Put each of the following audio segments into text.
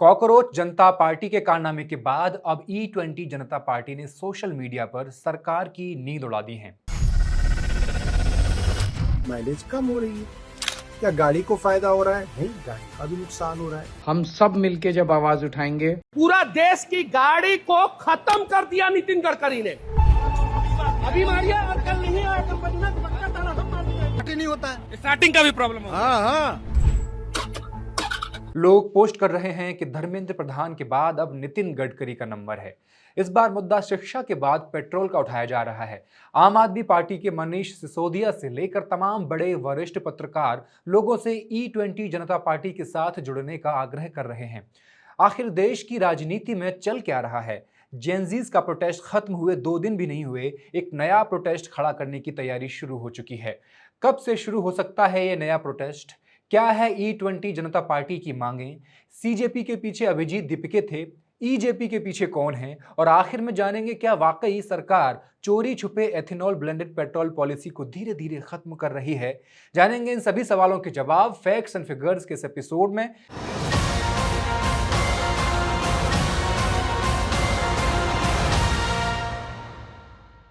Cockroach जनता party के कारनामे के बाद अब E20 जनता पार्टी ने सोशल मीडिया पर सरकार की नींद उड़ा दी है। माइलेज कम हो रही है। क्या गाड़ी को फायदा हो रहा है? नहीं, गाड़ी का भी नुकसान हो रहा है। हम सब मिलके जब आवाज उठाएंगे, पूरा देश की गाड़ी को खत्म कर दिया नितिन गडकरी ने। अभी मारिया और कल नहीं आया कंपनी में पक्का ताला हम मार दिया। नहीं होता है, स्टार्टिंग का भी प्रॉब्लम हो। हाँ। लोग पोस्ट कर रहे हैं कि धर्मेंद्र प्रधान के बाद अब नितिन गडकरी का नंबर है। इस बार मुद्दा शिक्षा के बाद पेट्रोल का उठाया जा रहा है। आम आदमी पार्टी के मनीष सिसोदिया से लेकर तमाम बड़े वरिष्ठ पत्रकार लोगों से E20 जनता पार्टी के साथ जुड़ने का आग्रह कर रहे हैं। आखिर देश की राजनीति में चल क्या रहा है? जेनजीज का प्रोटेस्ट खत्म हुए 2 दिन भी नहीं हुए, एक नया प्रोटेस्ट खड़ा करने की तैयारी शुरू हो चुकी है। कब से शुरू हो सकता है ये नया प्रोटेस्ट? क्या है E20 जनता पार्टी की मांगें? सीजेपी के पीछे अभिजीत दीपिके थे, ईजेपी के पीछे कौन है? और आखिर में जानेंगे क्या वाकई सरकार चोरी छुपे एथेनॉल ब्लेंडेड पेट्रोल पॉलिसी को धीरे धीरे खत्म कर रही है? जानेंगे इन सभी सवालों के जवाब फैक्ट्स एंड फिगर्स के इस एपिसोड में।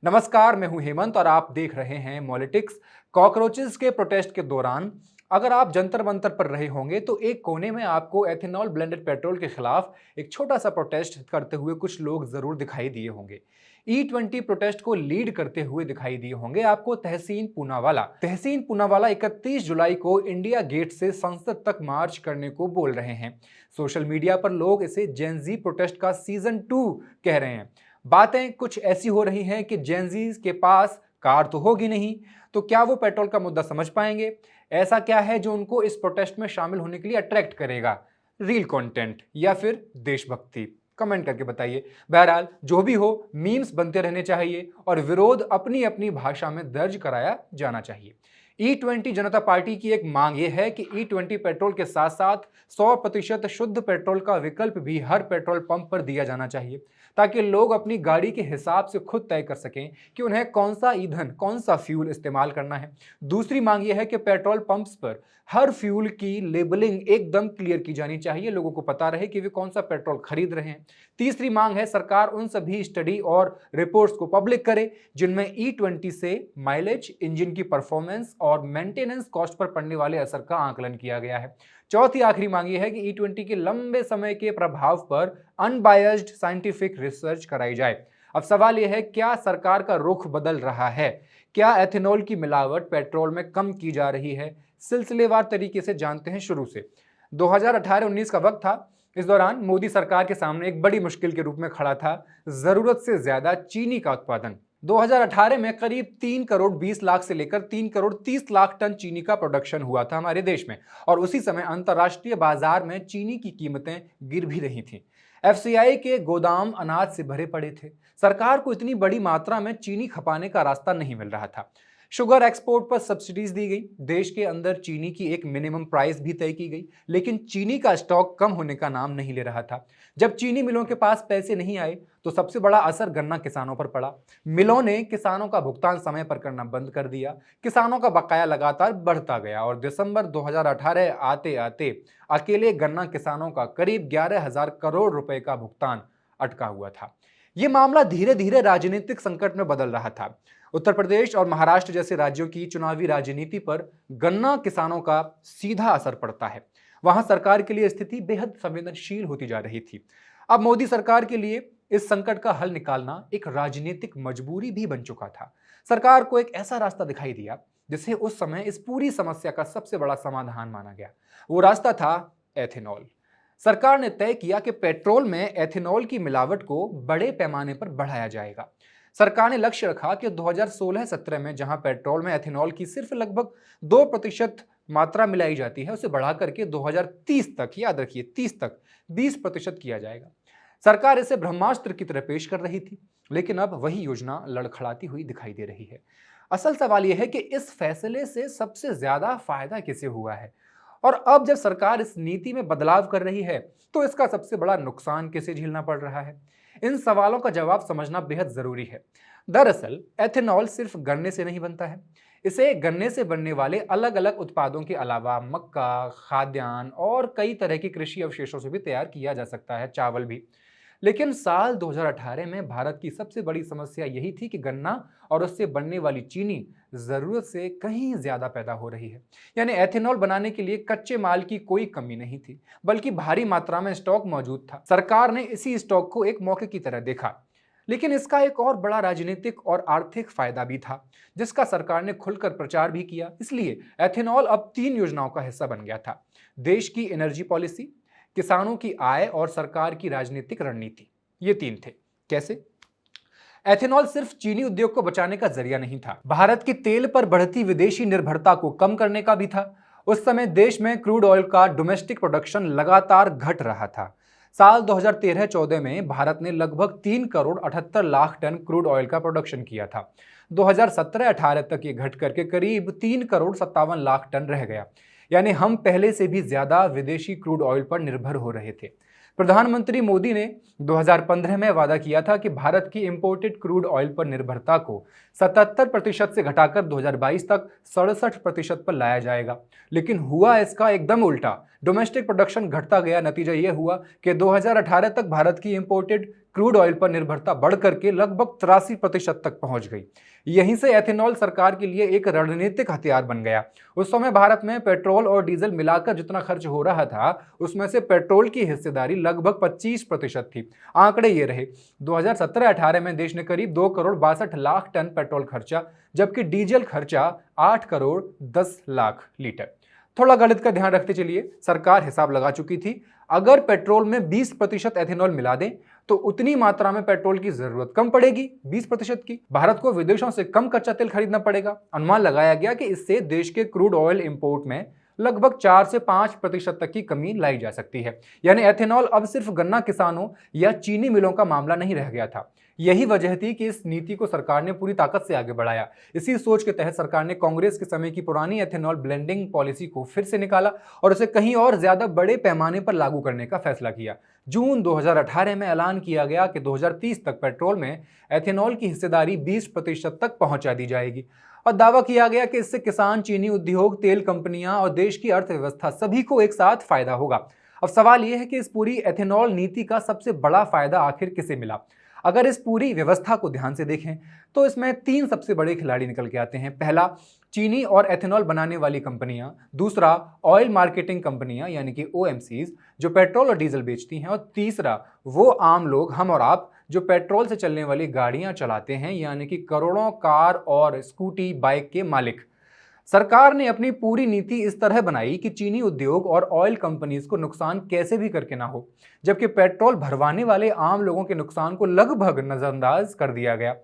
नमस्कार, मैं हूं हेमंत और आप देख रहे हैं मॉलिटिक्स। कॉकरोचेस के प्रोटेस्ट के दौरान अगर आप जंतर मंतर पर रहे होंगे तो एक कोने में आपको एथेनॉल ब्लेंडेड पेट्रोल के खिलाफ एक छोटा सा प्रोटेस्ट करते हुए कुछ लोग जरूर दिखाई दिए होंगे। E20 प्रोटेस्ट को लीड करते हुए दिखाई दिए होंगे आपको तहसीन पूनावाला। 31 जुलाई को इंडिया गेट से संसद तक मार्च करने को बोल रहे हैं। सोशल मीडिया पर लोग इसे जेनजी प्रोटेस्ट का सीजन 2 कह रहे हैं। बातें कुछ ऐसी हो रही हैं कि जेनजीज के पास कार तो होगी नहीं, तो क्या वो पेट्रोल का मुद्दा समझ पाएंगे? ऐसा क्या है जो उनको इस प्रोटेस्ट में शामिल होने के लिए अट्रैक्ट करेगा? रील कंटेंट या फिर देशभक्ति? कमेंट करके बताइए। बहरहाल जो भी हो, मीम्स बनते रहने चाहिए और विरोध अपनी अपनी भाषा में दर्ज कराया जाना चाहिए। E20 जनता पार्टी की एक मांग यह है कि E20 पेट्रोल के साथ साथ 100% शुद्ध पेट्रोल का विकल्प भी हर पेट्रोल पंप पर दिया जाना चाहिए, ताकि लोग अपनी गाड़ी के हिसाब से खुद तय कर सकें कि उन्हें कौन सा ईंधन, कौन सा फ्यूल इस्तेमाल करना है। दूसरी मांग यह है कि पेट्रोल पंप्स पर हर फ्यूल की लेबलिंग एकदम क्लियर की जानी चाहिए, लोगों को पता रहे कि वे कौन सा पेट्रोल खरीद रहे हैं। तीसरी मांग है सरकार उन सभी स्टडी और रिपोर्ट्स को पब्लिक करे जिनमें E20 से माइलेज, इंजन की परफॉर्मेंस और मेंटेनेंस कॉस्ट पर पड़ने वाले असर का आकलन किया गया है। चौथी आखिरी मांग यह है कि E20 के लंबे समय के प्रभाव पर अनबायस्ड साइंटिफिक रिसर्च कराई जाए। अब सवाल यह है, क्या सरकार का रुख बदल रहा है? क्या एथेनॉल की मिलावट पेट्रोल में कम की जा रही है? सिलसिलेवार तरीके से जानते हैं शुरू से। 2018-19 का वक्त था। इस दौरान मोदी सरकार के सामने एक बड़ी मुश्किल के रूप में खड़ा था जरूरत से ज्यादा चीनी का उत्पादन। 2018 में करीब 3 करोड़ 20 लाख से लेकर 3 करोड़ 30 लाख टन चीनी का प्रोडक्शन हुआ था हमारे देश में, और उसी समय अंतर्राष्ट्रीय बाजार में चीनी की कीमतें गिर भी रही थीं। FCI के गोदाम अनाज से भरे पड़े थे। सरकार को इतनी बड़ी मात्रा में चीनी खपाने का रास्ता नहीं मिल रहा था। शुगर एक्सपोर्ट पर सब्सिडीज दी गई, देश के अंदर चीनी की एक मिनिमम प्राइस भी तय की गई, लेकिन चीनी का स्टॉक कम होने का नाम नहीं ले रहा था। जब चीनी मिलों के पास पैसे नहीं आए तो सबसे बड़ा असर गन्ना किसानों पर पड़ा। मिलों ने किसानों का भुगतान समय पर करना बंद कर दिया, किसानों का बकाया लगातार बढ़ता गया और दिसंबर 2018 आते आते अकेले गन्ना किसानों का करीब 11,000 करोड़ रुपए का भुगतान अटका हुआ था। ये मामला धीरे धीरे राजनीतिक संकट में बदल रहा था। उत्तर प्रदेश और महाराष्ट्र जैसे राज्यों की चुनावी राजनीति पर गन्ना किसानों का सीधा असर पड़ता है। वहां सरकार के लिए स्थिति बेहद संवेदनशील होती जा रही थी। अब मोदी सरकार के लिए इस संकट का हल निकालना एक राजनीतिक मजबूरी भी बन चुका था। सरकार को एक ऐसा रास्ता दिखाई दिया जिसे उस समय इस पूरी समस्या का सबसे बड़ा समाधान माना गया। वो रास्ता था एथेनॉल। सरकार ने तय किया कि पेट्रोल में एथेनॉल की मिलावट को बड़े पैमाने पर बढ़ाया जाएगा। सरकार ने लक्ष्य रखा कि 2016-17 में जहां पेट्रोल में एथेनॉल की सिर्फ लगभग 2% मात्रा मिलाई जाती है, उसे बढ़ा करके 2030 तक, याद रखिए 30 तक 20% किया जाएगा। सरकार इसे ब्रह्मास्त्र की तरह पेश कर रही थी, लेकिन अब वही योजना लड़खड़ाती हुई दिखाई दे रही है। असल सवाल यह है कि इस फैसले से सबसे ज्यादा फायदा किसे हुआ है, और अब जब सरकार इस नीति में बदलाव कर रही है तो इसका सबसे बड़ा नुकसान किसे झेलना पड़ रहा है? इन सवालों का जवाब समझना बेहद जरूरी है। दरअसल एथेनॉल सिर्फ गन्ने से नहीं बनता है। इसे गन्ने से बनने वाले अलग अलग उत्पादों के अलावा मक्का, खाद्यान्न और कई तरह की कृषि अवशेषों से भी तैयार किया जा सकता है, चावल भी। लेकिन साल 2018 में भारत की सबसे बड़ी समस्या यही थी कि गन्ना और उससे बनने वाली चीनी जरूरत से कहीं ज्यादा पैदा हो रही है। यानी एथेनॉल बनाने के लिए कच्चे माल की कोई कमी नहीं थी, बल्कि भारी मात्रा में स्टॉक मौजूद था। सरकार ने इसी स्टॉक को एक मौके की तरह देखा, लेकिन इसका एक और बड़ा राजनीतिक और आर्थिक फायदा भी था, जिसका सरकार ने खुलकर प्रचार भी किया। इसलिए एथेनॉल अब 3 योजनाओं का हिस्सा बन गया था: देश की एनर्जी पॉलिसी, किसानों की आय और सरकार की राजनीतिक रणनीति। ये 3 थे। कैसे? एथेनॉल सिर्फ चीनी उद्योग को बचाने का जरिया नहीं था, भारत की तेल पर बढ़ती विदेशी निर्भरता को कम करने का भी था। उस समय देश में क्रूड ऑयल का डोमेस्टिक प्रोडक्शन लगातार घट रहा था। साल 2013-14 में भारत ने लगभग 3 crore 78 lakh ton crude oil का प्रोडक्शन किया था। 2017-18 तक ये घट करके करीब 3 करोड़ 57 लाख टन रह गया। यानी हम पहले से भी ज्यादा विदेशी क्रूड ऑयल पर निर्भर हो रहे थे। प्रधानमंत्री मोदी ने 2015 में वादा किया था कि भारत की इंपोर्टेड क्रूड ऑयल पर निर्भरता को 77% से घटाकर 2022 तक 67% पर लाया जाएगा। लेकिन हुआ इसका एकदम उल्टा। डोमेस्टिक प्रोडक्शन घटता गया। नतीजा यह हुआ कि 2018 तक भारत की इंपोर्टेड क्रूड ऑयल पर निर्भरता बढ़ करके लगभग 83% तक पहुंच गई। यहीं से एथेनॉल सरकार के लिए एक रणनीतिक हथियार बन गया। उस समय भारत में पेट्रोल और डीजल मिलाकर जितना खर्च हो रहा था, उसमें से पेट्रोल की हिस्सेदारी लगभग 25% थी। आंकड़े ये रहे: 2017-18 में देश ने करीब 2 करोड़ 62 लाख टन पेट्रोल खर्चा, जबकि डीजल खर्चा 8 करोड़ 10 लाख लीटर। थोड़ा गणित का ध्यान रखते चलिए। सरकार हिसाब लगा चुकी थी, अगर पेट्रोल में 20% एथेनॉल मिला दें तो उतनी मात्रा में पेट्रोल की जरूरत कम पड़ेगी, 20% की। भारत को विदेशों से कम कच्चा तेल खरीदना पड़ेगा। अनुमान लगाया गया कि इससे देश के क्रूड ऑयल इंपोर्ट में लगभग 4 से 5% तक की कमी लाई जा सकती है। यानी एथेनॉल अब सिर्फ गन्ना किसानों या चीनी मिलों का मामला नहीं रह गया था। यही वजह थी कि इस नीति को सरकार ने पूरी ताकत से आगे बढ़ाया। इसी सोच के तहत सरकार ने कांग्रेस के समय की पुरानी एथेनॉल ब्लेंडिंग पॉलिसी को फिर से निकाला और उसे कहीं और ज्यादा बड़े पैमाने पर लागू करने का फैसला किया। जून 2018 में ऐलान किया गया कि 2030 तक पेट्रोल में एथेनॉल की हिस्सेदारी 20% तक पहुंचा दी जाएगी और दावा किया गया कि इससे किसान, चीनी उद्योग, तेल कंपनियां और देश की अर्थव्यवस्था सभी को एक साथ फायदा होगा। अब सवाल यह है कि इस पूरी एथेनॉल नीति का सबसे बड़ा फायदा आखिर किसे मिला? अगर इस पूरी व्यवस्था को ध्यान से देखें तो इसमें 3 सबसे बड़े खिलाड़ी निकल के आते हैं। पहला, चीनी और एथेनॉल बनाने वाली कंपनियां। दूसरा, ऑयल मार्केटिंग कंपनियां यानी कि OMCs जो पेट्रोल और डीजल बेचती हैं। और तीसरा, वो आम लोग, हम और आप, जो पेट्रोल से चलने वाली गाड़ियां चलाते हैं, यानी कि करोड़ों कार और स्कूटी, बाइक के मालिक। सरकार ने अपनी पूरी नीति इस तरह बनाई कि चीनी उद्योग और ऑयल कंपनीज को नुकसान कैसे भी करके ना हो, जबकि पेट्रोल भरवाने वाले आम लोगों के नुकसान को लगभग नजरअंदाज कर दिया गया।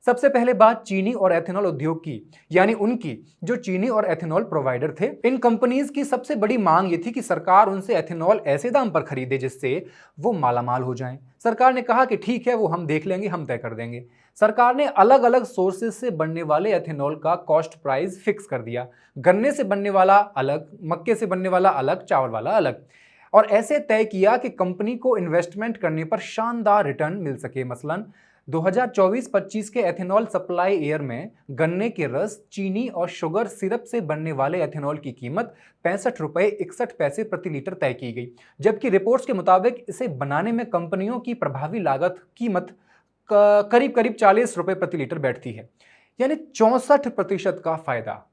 सबसे पहले बात चीनी और एथेनॉल उद्योग की, यानी उनकी जो चीनी और एथेनॉल प्रोवाइडर थे। इन कंपनीज की सबसे बड़ी मांग ये थी कि सरकार उनसे एथेनॉल ऐसे दाम पर खरीदे जिससे वो मालामाल हो जाएं। सरकार ने कहा कि ठीक है, वो हम देख लेंगे, हम तय कर देंगे। सरकार ने अलग अलग सोर्सेज से बनने वाले एथेनॉल का कॉस्ट प्राइस फिक्स कर दिया। गन्ने से बनने वाला अलग, मक्के से बनने वाला अलग, चावल वाला अलग। और ऐसे तय किया कि कंपनी को इन्वेस्टमेंट करने पर शानदार रिटर्न मिल सके। मसलन 2024-25 के एथेनॉल सप्लाई ईयर में गन्ने के रस, चीनी और शुगर सिरप से बनने वाले एथेनॉल की कीमत 65 रुपये 61 पैसे प्रति लीटर तय की गई, जबकि रिपोर्ट्स के मुताबिक इसे बनाने में कंपनियों की प्रभावी लागत कीमत करीब करीब 40 रुपये प्रति लीटर बैठती है, यानी 64% का फायदा।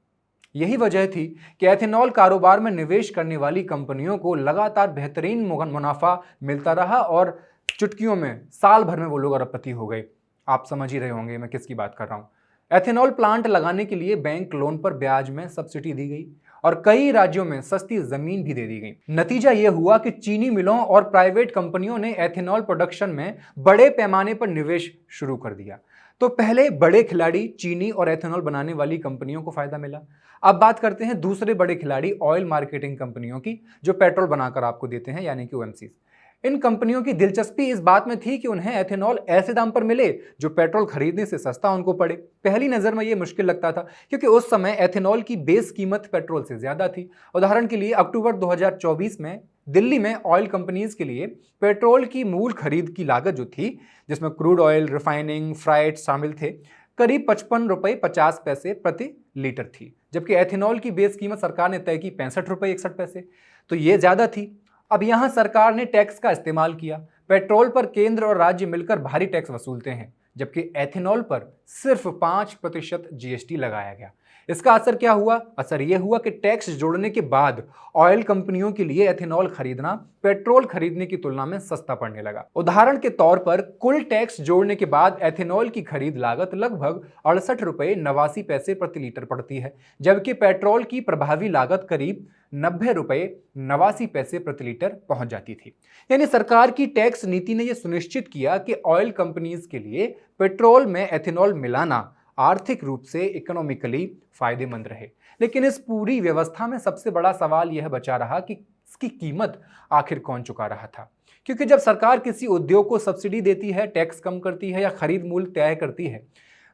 यही वजह थी कि एथेनॉल कारोबार में निवेश करने वाली कंपनियों को लगातार बेहतरीन मुनाफा मिलता रहा और चुटकियों में, साल भर में वो लोग अरबपति हो गए। आप समझ ही रहे होंगे मैं किसकी बात कर रहा हूं। एथेनॉल प्लांट लगाने के लिए बैंक लोन पर ब्याज में सब्सिडी दी गई और कई राज्यों में सस्ती जमीन भी दे दी गई। नतीजा यह हुआ कि चीनी मिलों और प्राइवेट कंपनियों ने एथेनॉल प्रोडक्शन में बड़े पैमाने पर निवेश शुरू कर दिया। तो पहले बड़े खिलाड़ी चीनी और एथेनॉल बनाने वाली कंपनियों को फायदा मिला। अब बात करते हैं दूसरे बड़े खिलाड़ी ऑयल मार्केटिंग कंपनियों की, जो पेट्रोल बनाकर आपको देते हैं, यानी कि OMCs। इन कंपनियों की दिलचस्पी इस बात में थी कि उन्हें एथेनॉल ऐसे दाम पर मिले जो पेट्रोल खरीदने से सस्ता उनको पड़े। पहली नजर में यह मुश्किल लगता था क्योंकि उस समय एथेनॉल की बेस कीमत पेट्रोल से ज्यादा थी। उदाहरण के लिए अक्टूबर 2024 में दिल्ली में ऑयल कंपनीज के लिए पेट्रोल की मूल खरीद की लागत जो थी, जिसमें क्रूड ऑयल, रिफाइनिंग, फ्राइट शामिल थे, करीब 55 रुपए 50 पैसे प्रति लीटर थी, जबकि एथेनॉल की बेस कीमत सरकार ने तय की 65 रुपए 61 पैसे, तो ये ज्यादा थी। अब यहां सरकार ने टैक्स का इस्तेमाल किया। पेट्रोल पर केंद्र और राज्य मिलकर भारी टैक्स वसूलते हैं, जबकि एथेनॉल पर सिर्फ 5% जीएसटी लगाया गया। इसका असर क्या हुआ? असर यह हुआ कि टैक्स जोड़ने के बाद ऑयल कंपनियों के लिए एथेनॉल खरीदना पेट्रोल खरीदने की तुलना में सस्ता पड़ने लगा। उदाहरण के तौर पर कुल टैक्स जोड़ने के बाद एथेनॉल की खरीद लागत लगभग 68 रुपए 89 पैसे प्रति लीटर पड़ती है, जबकि पेट्रोल की प्रभावी लागत करीब 90 रुपए 89 पैसे प्रति लीटर पहुंच जाती थी। यानी सरकार की टैक्स नीति ने यह सुनिश्चित किया कि ऑयल कंपनीज के लिए पेट्रोल में एथेनॉल मिलाना आर्थिक रूप से इकोनॉमिकली फायदेमंद रहे। लेकिन इस पूरी व्यवस्था में सबसे बड़ा सवाल यह बचा रहा कि इसकी कीमत आखिर कौन चुका रहा था, क्योंकि जब सरकार किसी उद्योग को सब्सिडी देती है, टैक्स कम करती है या खरीद मूल्य तय करती है,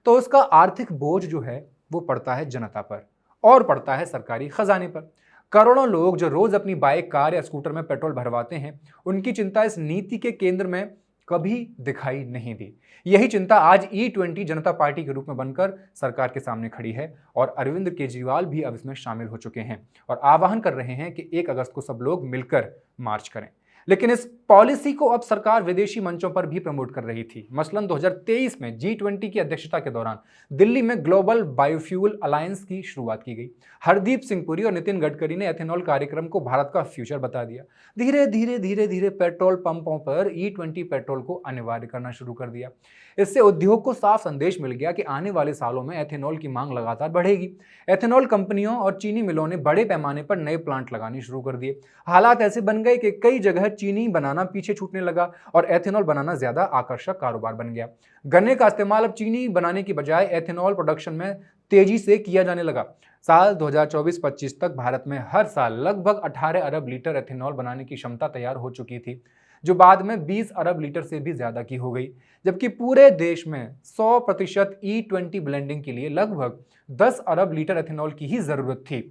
तो उसका आर्थिक बोझ जो है वो पड़ता है जनता पर और पड़ता है सरकारी खजाने पर। करोड़ों लोग जो रोज अपनी बाइक, कार या स्कूटर में पेट्रोल भरवाते हैं, उनकी चिंता इस नीति के केंद्र में कभी दिखाई नहीं दी। यही चिंता आज E20 जनता पार्टी के रूप में बनकर सरकार के सामने खड़ी है और अरविंद केजरीवाल भी अब इसमें शामिल हो चुके हैं और आह्वान कर रहे हैं कि 1 अगस्त को सब लोग मिलकर मार्च करें। लेकिन इस पॉलिसी को अब सरकार विदेशी मंचों पर भी प्रमोट कर रही थी। मसलन 2023 में G20 की अध्यक्षता के दौरान दिल्ली में ग्लोबल बायोफ्यूल अलायंस की शुरुआत की गई। हरदीप सिंह पुरी और नितिन गडकरी ने एथेनॉल कार्यक्रम को भारत का फ्यूचर बता दिया। धीरे धीरे पेट्रोल पंपों पर E20 पेट्रोल को अनिवार्य करना शुरू कर दिया। इससे उद्योग को साफ संदेश मिल गया कि आने वाले सालों में एथेनॉल की मांग लगातार बढ़ेगी। एथेनॉल कंपनियों और चीनी मिलों ने बड़े पैमाने पर नए प्लांट लगाने शुरू कर दिए। हालात ऐसे बन गए कि कई जगह चीनी बनाना पीछे छूटने लगा और एथेनॉल बनाना ज्यादा आकर्षक कारोबार बन गया। गन्ने का इस्तेमाल अब चीनी बनाने की बजाय एथेनॉल प्रोडक्शन में तेजी से किया जाने लगा। साल 2024-25 तक भारत में हर साल लगभग 18 अरब लीटर एथेनॉल बनाने की क्षमता तैयार हो चुकी थी, जो बाद में 20 अरब लीटर से भी ज्यादा की हो गई, जबकि पूरे देश में 100% E20 ब्लेंडिंग के लिए लगभग 10 अरब लीटर एथेनॉल की ही जरूरत थी।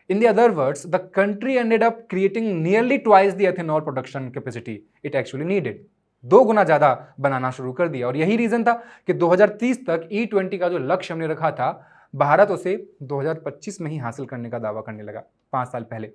In the other words, the country ended up creating nearly twice the ethanol production capacity it actually needed. 2 गुना ज्यादा बनाना शुरू कर दिया और यही रीजन था कि 2030 तक E20 का जो लक्ष्य हमने रखा था, भारत उसे 2025 में ही हासिल करने का दावा करने लगा 5 साल पहले।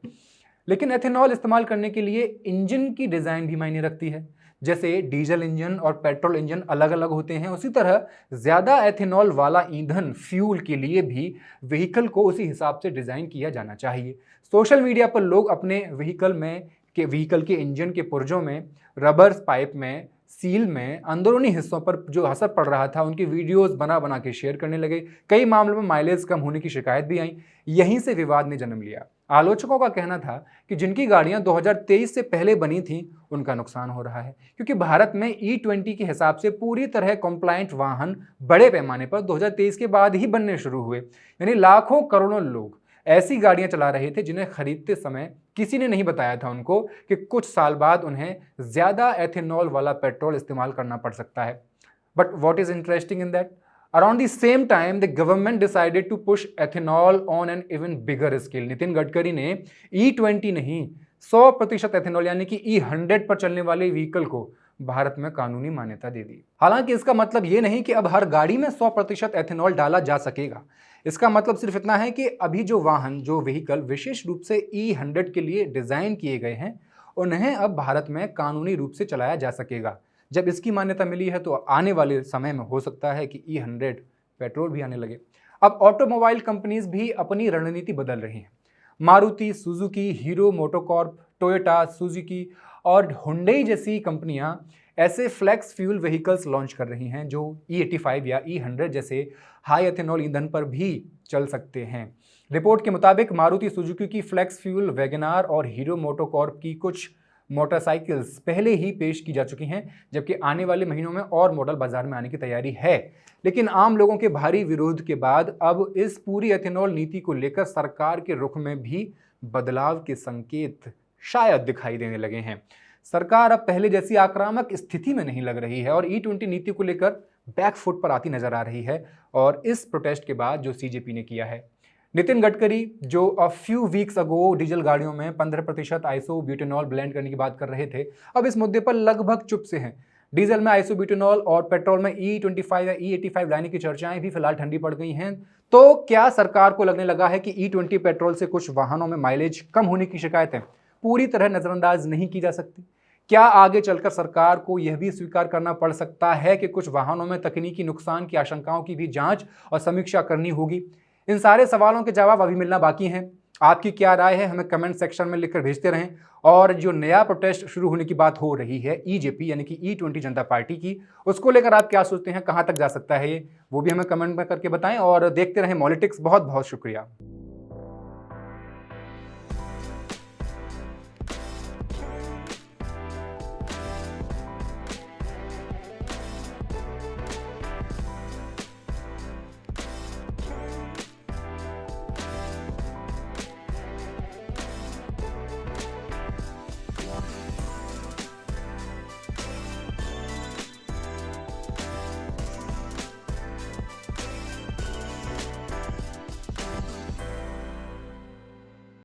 लेकिन एथेनॉल इस्तेमाल करने के लिए इंजन की डिजाइन भी मायने रखती है। जैसे डीजल इंजन और पेट्रोल इंजन अलग अलग होते हैं, उसी तरह ज्यादा एथेनॉल वाला ईंधन फ्यूल के लिए भी व्हीकल को उसी हिसाब से डिजाइन किया जाना चाहिए। सोशल मीडिया पर लोग अपने व्हीकल के इंजन के पुर्जों में, रबर पाइप में, सील में, अंदरूनी हिस्सों पर जो असर पड़ रहा था उनकी वीडियोस बना के शेयर करने लगे। कई मामलों में माइलेज कम होने की शिकायत भी आई। यहीं से विवाद ने जन्म लिया। आलोचकों का कहना था कि जिनकी गाड़ियां 2023 से पहले बनी थीं, उनका नुकसान हो रहा है, क्योंकि भारत में E20 के हिसाब से पूरी तरह कंप्लायंट वाहन बड़े पैमाने पर 2023 के बाद ही बनने शुरू हुए। यानी लाखों करोड़ों लोग ऐसी गाड़ियां चला रहे थे जिन्हें खरीदते समय किसी ने नहीं बताया था उनको कि कुछ साल बाद उन्हें ज्यादा एथेनॉल वाला पेट्रोल इस्तेमाल करना पड़ सकता है। But what is interesting in that, around the same time the government decided to push ethanol on an even bigger scale. Nitin Gadkari ने E20 नहीं 100% एथेनॉल यानी कि E100 पर चलने वाले व्हीकल को भारत में कानूनी मान्यता दे दी। हालांकि इसका मतलब ये नहीं कि अब हर गाड़ी में 100% एथेनॉल डाला जा सकेगा। इसका मतलब सिर्फ इतना है कि अभी जो व्हीकल विशेष रूप से E100 के लिए डिजाइन किए गए हैं, उन्हें अब भारत में कानूनी रूप से चलाया जा सकेगा। जब इसकी मान्यता मिली है तो आने वाले समय में हो सकता है कि E100 पेट्रोल भी आने लगे। अब ऑटोमोबाइल कंपनीज भी अपनी रणनीति बदल रही हैं। Maruti Suzuki, hero MotoCorp, Toyota, Suzuki और हुंडई जैसी कंपनियां ऐसे फ्लेक्स फ्यूल व्हीकल्स लॉन्च कर रही हैं जो E85 या E100 जैसे हाई एथेनॉल ईंधन पर भी चल सकते हैं। रिपोर्ट के मुताबिक मारुति सुजुकी की फ्लेक्स फ्यूल वैगनार और हीरो मोटोकॉर्प की कुछ मोटरसाइकिल्स पहले ही पेश की जा चुकी हैं, जबकि आने वाले महीनों में और मॉडल बाजार में आने की तैयारी है। लेकिन आम लोगों के भारी विरोध के बाद अब इस पूरी एथेनॉल नीति को लेकर सरकार के रुख में भी बदलाव के संकेत शायद दिखाई देने लगे हैं। सरकार अब पहले जैसी आक्रामक स्थिति में नहीं लग रही है और E20 नीति को लेकर बैकफुट पर आती नजर आ रही है। और इस प्रोटेस्ट के बाद जो CJP ने किया है, नितिन गडकरी जो a few weeks ago diesel गाड़ियों में 15% आइसोब्यूटेनॉल ब्लेंड करने की बात कर रहे थे, अब इस मुद्दे पर लगभग चुप से हैं। डीजल में आइसोब्यूटेनॉल और पेट्रोल में E25 या E85 लाने की चर्चाएं भी फिलहाल ठंडी पड़ गई हैं। तो क्या सरकार को लगने लगा है कि E20 पेट्रोल से कुछ वाहनों में माइलेज कम होने की शिकायतें पूरी तरह नजरअंदाज नहीं की जा सकती? क्या आगे चलकर सरकार को यह भी स्वीकार करना पड़ सकता है कि कुछ वाहनों में तकनीकी नुकसान की आशंकाओं की भी जांच और समीक्षा करनी होगी? इन सारे सवालों के जवाब अभी मिलना बाकी हैं। आपकी क्या राय है, हमें कमेंट सेक्शन में लिखकर भेजते रहें। और जो नया प्रोटेस्ट शुरू होने की बात हो रही है EJP यानी कि E20 जनता पार्टी की, उसको लेकर आप क्या सोचते हैं, कहां तक जा सकता है ये, वो भी हमें कमेंट में करके बताएं। और देखते रहें मॉलिटिक्स। बहुत बहुत शुक्रिया।